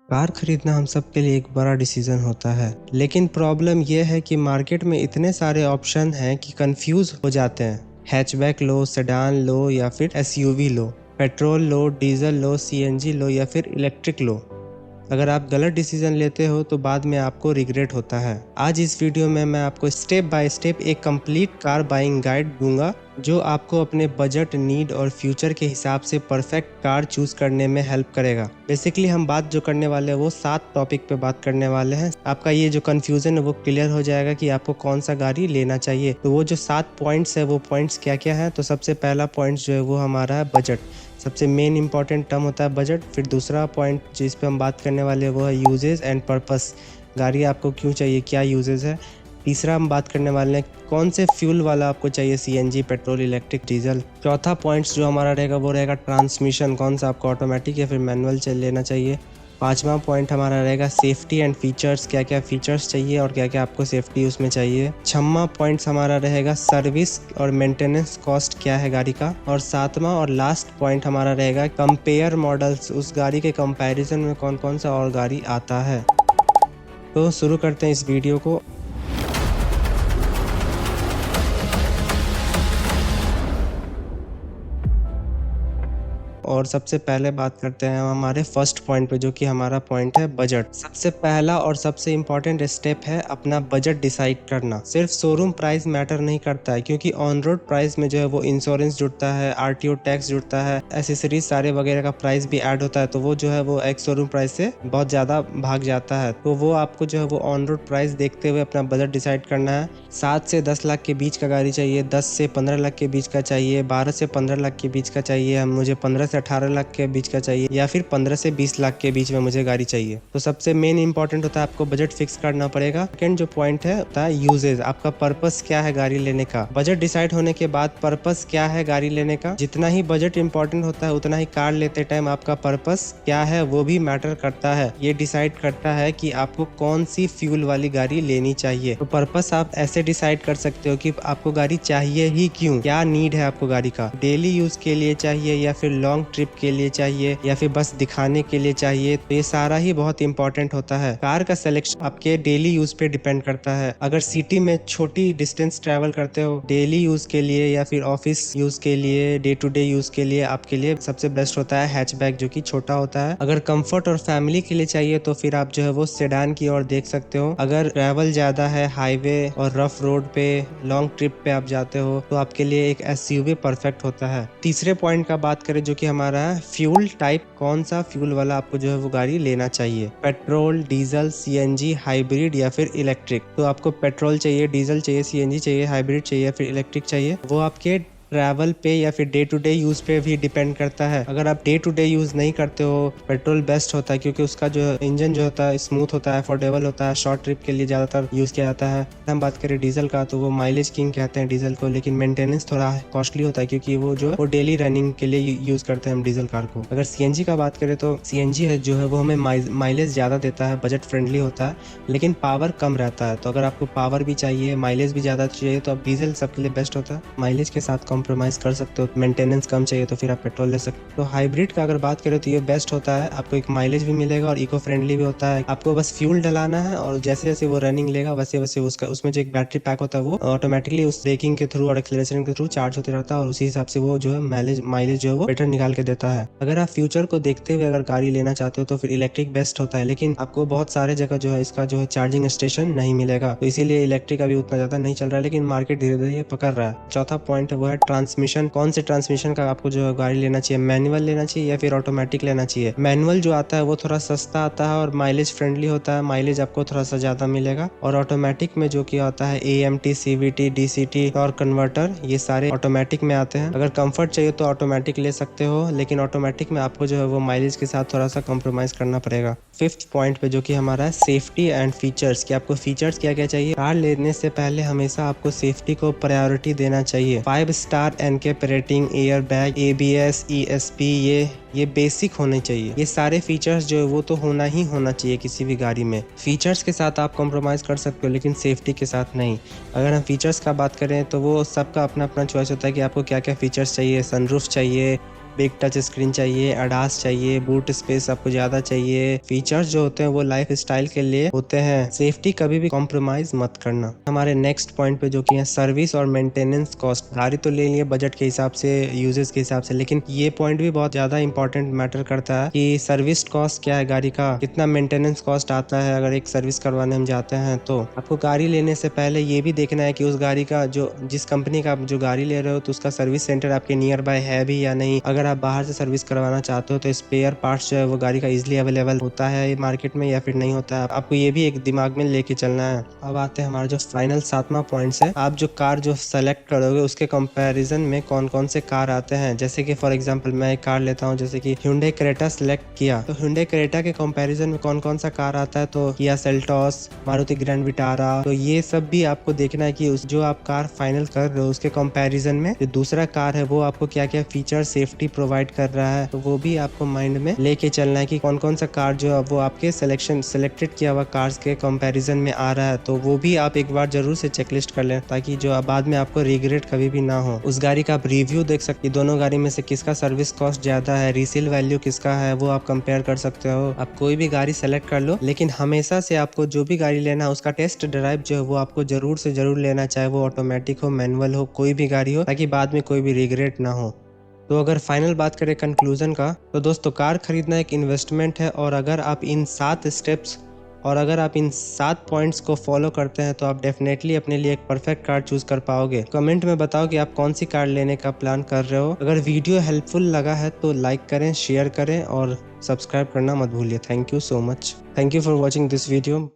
Car खरीदना हम सब के लिए एक बड़ा डिसीजन होता है, लेकिन प्रॉब्लम यह है कि मार्केट में इतने सारे ऑप्शन हैं कि कंफ्यूज हो जाते हैं। हैचबैक लो, सेडान लो या फिर एसयूवी लो, पेट्रोल लो, डीजल लो, सीएनजी लो या फिर इलेक्ट्रिक लो। अगर आप गलत डिसीजन लेते हो तो बाद में आपको रिग्रेट होता है। आज इस वीडियो में मैं आपको स्टेप बाय स्टेप एक कंप्लीट कार बाइंग गाइड दूंगा जो आपको अपने बजट, नीड और फ्यूचर के हिसाब से परफेक्ट कार चूज करने में हेल्प करेगा। बेसिकली हम बात जो करने वाले हैं वो 7 टॉपिक पे बात करने वाले हैं। आपका ये जो कंफ्यूजन है वो क्लियर हो जाएगा कि आपको कौन सा गाड़ी लेना चाहिए। तो वो जो 7 पॉइंट्स है वो पॉइंट्स क्या क्या है। तो सबसे पहला पॉइंट जो है वो हमारा है बजट। सबसे मेन इंपॉर्टेंट टर्म होता है बजट। फिर दूसरा पॉइंट जिस पे हम बात करने वाले हैं वो है यूजेज एंड पर्पस। गाड़ी आपको क्यों चाहिए, क्या यूजेज है। तीसरा हम बात करने वाले हैं कौन से फ्यूल वाला आपको चाहिए, सीएनजी, पेट्रोल, इलेक्ट्रिक, डीजल। चौथा पॉइंट्स जो हमारा रहेगा वो रहेगा ट्रांसमिशन, कौन सा आपको ऑटोमेटिक या फिर मैनुअल लेना चाहिए। पांचवा पॉइंट हमारा रहेगा सेफ्टी एंड फीचर्स, क्या क्या फीचर्स चाहिए और क्या क्या आपको सेफ्टी उसमें चाहिए। छठवां पॉइंट्स हमारा रहेगा सर्विस और मेंटेनेंस कॉस्ट क्या है गाड़ी का। और सातवां और लास्ट पॉइंट हमारा रहेगा कंपेयर मॉडल्स, उस गाड़ी के कंपैरिजन में कौन कौन सा और गाड़ी आता है। तो शुरू करते हैं इस वीडियो को। और सबसे पहले बात करते हैं हमारे फर्स्ट पॉइंट पे, जो कि हमारा पॉइंट है बजट। सबसे पहला और सबसे इम्पोर्टेंट स्टेप है अपना बजट डिसाइड करना। सिर्फ शोरूम प्राइस मैटर नहीं करता है, क्योंकि ऑन रोड प्राइस में जो है वो इंश्योरेंस जुड़ता है, आरटीओ टैक्स जुड़ता है, एसेसरीज सारे वगैरह का प्राइस भी ऐड होता है। तो वो जो है वो एक शोरूम प्राइस से बहुत ज्यादा भाग जाता है। तो वो आपको जो है वो ऑन रोड प्राइस देखते हुए अपना बजट डिसाइड करना है। 7 से 10 लाख के बीच का गाड़ी चाहिए, 10 से 15 लाख के बीच का चाहिए, 12 से 15 लाख के बीच का चाहिए, मुझे 15 से 18 लाख के बीच का चाहिए, या फिर 15 से 20 लाख के बीच में मुझे गाड़ी चाहिए। तो सबसे मेन इंपॉर्टेंट होता है आपको बजट फिक्स करना पड़ेगा। सेकंड जो पॉइंट है होता है यूजेज, आपका पर्पस क्या है गाड़ी लेने का। बजट डिसाइड होने के बाद पर्पस क्या है गाड़ी लेने का। जितना ही बजट इंपॉर्टेंट होता है उतना ही कार लेते टाइम आपका पर्पस क्या है वो भी मैटर करता है। ये डिसाइड करता है कि आपको कौन सी फ्यूल वाली गाड़ी लेनी चाहिए। तो पर्पस आप ऐसे डिसाइड कर सकते हो कि आपको गाड़ी चाहिए ही क्यों, क्या नीड है आपको गाड़ी का। डेली यूज के लिए चाहिए या फिर लॉन्ग ट्रिप के लिए चाहिए या फिर बस दिखाने के लिए चाहिए। तो ये सारा ही बहुत इंपॉर्टेंट होता है। कार का सिलेक्शन आपके डेली यूज पे डिपेंड करता है। अगर सिटी में छोटी डिस्टेंस ट्रैवल करते हो डेली यूज के लिए या फिर ऑफिस यूज के लिए, डे टू डे यूज के लिए, आपके लिए सबसे बेस्ट होता है हैचबैक, जो कि छोटा होता है। अगर कंफर्ट और फैमिली के लिए चाहिए तो फिर आप जो है वो सेडान की ओर देख सकते हो। अगर ट्रैवल ज्यादा है, हाईवे और रफ रोड पे, लॉन्ग ट्रिप पे आप जाते हो तो आपके लिए एक एसयूवी परफेक्ट होता है। तीसरे पॉइंट का बात करें जो कि हमारा है फ्यूल टाइप, कौन सा फ्यूल वाला आपको जो है वो गाड़ी लेना चाहिए। पेट्रोल, डीजल, सीएनजी, हाइब्रिड या फिर इलेक्ट्रिक। तो आपको पेट्रोल चाहिए, डीजल चाहिए, सीएनजी चाहिए, हाइब्रिड चाहिए या फिर इलेक्ट्रिक चाहिए, वो आपके ट्रैवल पे या फिर डे टू डे यूज पे भी डिपेंड करता है। अगर आप डे टू डे यूज नहीं करते हो, पेट्रोल बेस्ट होता है, क्योंकि उसका जो इंजन जो होता है स्मूथ होता है, अफोर्डेबल होता है, शॉर्ट ट्रिप के लिए ज्यादातर यूज किया जाता है। हम बात करें डीजल का तो वो माइलेज किंग कहते हैं डीजल को, लेकिन मेंटेनेंस थोड़ा कॉस्टली होता है, क्योंकि वो जो है वो डेली रनिंग के लिए यूज करते हैं हम डीजल कार को। अगर सीएनजी का बात करें तो सीएनजी है जो है वो हमें माइलेज ज्यादा देता है, बजट फ्रेंडली होता है, लेकिन पावर कम रहता है। तो अगर आपको पावर भी चाहिए, माइलेज भी ज्यादा चाहिए, तो आप डीजल सबके लिए बेस्ट होता है। माइलेज के साथ कॉम्प्रोमाइज कर सकते हो, मेंटेनेंस कम चाहिए तो फिर आप पेट्रोल ले सकते हो। तो हाइब्रिड का अगर बात करें तो ये बेस्ट होता है, आपको एक माइलेज भी मिलेगा और इको फ्रेंडली भी होता है। आपको बस फ्यूल डलाना है और जैसे जैसे वो रनिंग लेगा वैसे वैसे उसका उसमें जो एक बैटरी पैक होता है वो ऑटोमेटिकली उस ब्रेकिंग के थ्रू और एक्सेलरेशन के थ्रू चार्ज होते रहता है और उसी हिसाब से वो जो है माइलेज जो है वो बेटर निकाल के देता है। अगर आप फ्यूचर को देखते हुए अगर गाड़ी लेना चाहते हो तो फिर इलेक्ट्रिक बेस्ट होता है, लेकिन आपको बहुत सारे जगह जो है इसका जो है चार्जिंग स्टेशन नहीं मिलेगा, तो इसीलिए इलेक्ट्रिक अभी उतना ज्यादा नहीं चल रहा है, लेकिन मार्केट धीरे धीरे पकड़ रहा है। चौथा पॉइंट है वो है ट्रांसमिशन, कौन से ट्रांसमिशन का आपको जो गाड़ी लेना चाहिए, मैनुअल लेना चाहिए या फिर ऑटोमेटिक लेना चाहिए। मैनुअल जो आता है वो थोड़ा सस्ता आता है और माइलेज फ्रेंडली होता है, माइलेज आपको थोड़ा सा ज्यादा मिलेगा। और ऑटोमेटिक में जो कि आता है एएमटी, सीवीटी, डीसीटी और कन्वर्टर, ये सारे ऑटोमेटिक में आते हैं। अगर कंफर्ट चाहिए तो ऑटोमेटिक ले सकते हो, लेकिन ऑटोमेटिक में आपको जो है वो माइलेज के साथ थोड़ा सा कॉम्प्रोमाइज करना पड़ेगा। फिफ्थ पॉइंट पे जो कि हमारा है सेफ्टी एंड फीचर्स, कि आपको फीचर्स क्या क्या चाहिए। कार लेने से पहले हमेशा आपको सेफ्टी को प्रायोरिटी देना चाहिए। 5 star NCAP rating, air bag, ABS, ESP, ये बेसिक होने चाहिए। ये सारे फीचर्स जो है वो तो होना ही होना चाहिए किसी भी गाड़ी में। फीचर्स के साथ आप कॉम्प्रोमाइज कर सकते हो, लेकिन सेफ्टी के साथ नहीं। अगर हम फीचर्स का बात करें तो वो सबका अपना अपना चॉइस होता है कि आपको क्या क्या फीचर्स चाहिए। सनरूफ चाहिए, बिग टच स्क्रीन चाहिए, अडास चाहिए, बूट स्पेस आपको ज़्यादा चाहिए। फीचर्स जो होते हैं वो लाइफ स्टाइल के लिए होते हैं। सेफ्टी कभी भी कॉम्प्रोमाइज़ मत करना। हमारे नेक्स्ट पॉइंट पे जो कि है सर्विस और मेंटेनेंस कॉस्ट। गाड़ी तो ले लिए बजट के हिसाब से, यूजेस के हिसाब से, लेकिन ये पॉइंट भी बहुत ज़्यादा इंपॉर्टेंट मैटर करता है कि सर्विस कॉस्ट क्या है गाड़ी का, कितना मेंटेनेंस कॉस्ट आता है अगर एक सर्विस करवाने हम जाते हैं। तो आपको गाड़ी लेने से पहले ये भी देखना है कि उस गाड़ी का जो जिस कंपनी का आप जो गाड़ी ले रहे हो तो उसका सर्विस सेंटर आपके नियर बाय है भी या नहीं। अगर आप बाहर से सर्विस करवाना चाहते हो तो स्पेयर पार्ट्स जो है वो गाड़ी का इजीली अवेलेबल होता है मार्केट में या फिर नहीं होता है। आपको ये भी एक दिमाग में लेके चलना है। अब आते हैं हमारा जो फाइनल 7वां पॉइंट्स है। आप जो कार जो सेलेक्ट करोगे उसके कंपैरिजन में कौन कौन से कार आते हैं। जैसे कि फॉर एग्जांपल मैं एक कार लेता हूँ, जैसे कि Hyundai Creta सेलेक्ट किया तो Hyundai Creta के कंपैरिजन में कौन कौन सा कार आता है, तो Kia Seltos, Maruti grand Vitara. तो ये सब भी आपको देखना है कि उस जो आप कार फाइनल कर रहे हो उसके कंपैरिजन में जो दूसरा कार है वो आपको क्या क्या फीचर सेफ्टी प्रोवाइड कर रहा है, तो वो भी आपको माइंड में लेके चलना है कि कौन कौन सा कार जो है वो आपके सेलेक्टेड किया हुआ कार्स के कंपैरिजन में आ रहा है। तो वो भी आप एक बार जरूर से चेकलिस्ट कर लें ताकि जो बाद में आपको रिग्रेट कभी भी ना हो। उस गाड़ी का आप रिव्यू देख सकते, दोनों गाड़ी में से किसका सर्विस कॉस्ट ज्यादा है, रीसेल वैल्यू किसका है, वो आप कंपेयर कर सकते हो। आप कोई भी गाड़ी सेलेक्ट कर लो, लेकिन हमेशा से आपको जो भी गाड़ी लेना है उसका टेस्ट ड्राइव जो है वो आपको जरूर से जरूर लेना, चाहे वो ऑटोमेटिक हो, मैनुअल हो, कोई भी गाड़ी हो, ताकि बाद में कोई भी रिग्रेट ना हो। तो अगर फाइनल बात करें कंक्लूजन का, तो दोस्तों कार खरीदना एक इन्वेस्टमेंट है और अगर आप इन 7 स्टेप्स और अगर आप इन 7 पॉइंट्स को फॉलो करते हैं तो आप डेफिनेटली अपने लिए एक परफेक्ट कार चूज कर पाओगे। कमेंट में बताओ कि आप कौन सी कार लेने का प्लान कर रहे हो। अगर वीडियो हेल्पफुल लगा है तो लाइक करें, शेयर करें और सब्सक्राइब करना मत भूलिए। Thank you so much. Thank you for watching this video.